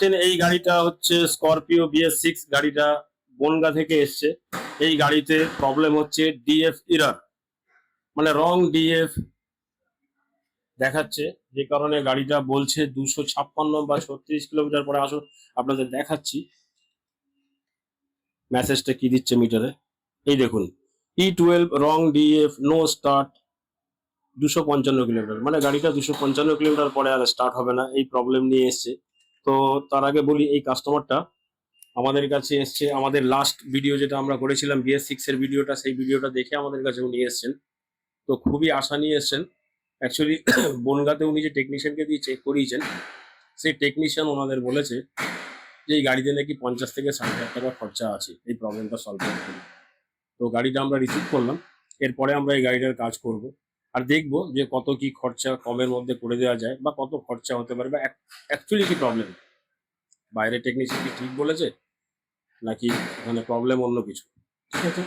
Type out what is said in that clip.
পাচ্ছেন এই গাড়িটা হচ্ছে স্করপিও BS6 গাড়িটা বনগা থেকে এসছে। এই গাড়িতে প্রবলেম হচ্ছে ডিএফ এরর, মানে রং ডিএফ দেখাচ্ছে, যে কারণে গাড়িটা বলছে 256 বা 36 কিলোমিটার পরে আসো, আপনাদের দেখাচ্ছি মেসেজটা কি দিচ্ছে মিটারে। এই দেখুন, E12 রং ডিএফ নো স্টার্ট, 255 কিলোমিটার, মানে গাড়িটা 255 কিলোমিটার পরে আর স্টার্ট হবে না, এই প্রবলেম নিয়ে এসছে। তো তার আগে বলি, এই কাস্টমারটা আমাদের কাছে এসছে, আমাদের লাস্ট ভিডিও যেটা আমরা করেছিলাম BS6 এর ভিডিওটা, সেই ভিডিওটা দেখে আমাদের কাছে উনি এসছেন। তো খুবই আশা নিয়ে এসছেন। অ্যাকচুয়ালি বনগাঁতে উনি যে টেকনিশিয়ানকে দিয়ে চেক করিয়েছেন, সেই টেকনিশিয়ান ওনাদের বলেছে যে এই গাড়িতে নাকি 50 থেকে 60,000 টাকা খরচা আছে এই প্রবলেমটা সলভ করতে। তো গাড়িটা আমরা রিসিভ করলাম, এরপরে আমরা এই গাড়িটার কাজ করব আর দেখবো যে কত কি খরচা কমের মধ্যে করে দেওয়া যায়, বা কত খরচা হতে পারে, বা অ্যাকচুয়ালি কি প্রবলেম, বাইরে টেকনিশিয়ান কি ঠিক বলেছে নাকি এখানে প্রবলেম অন্য কিছু। ঠিক আছে,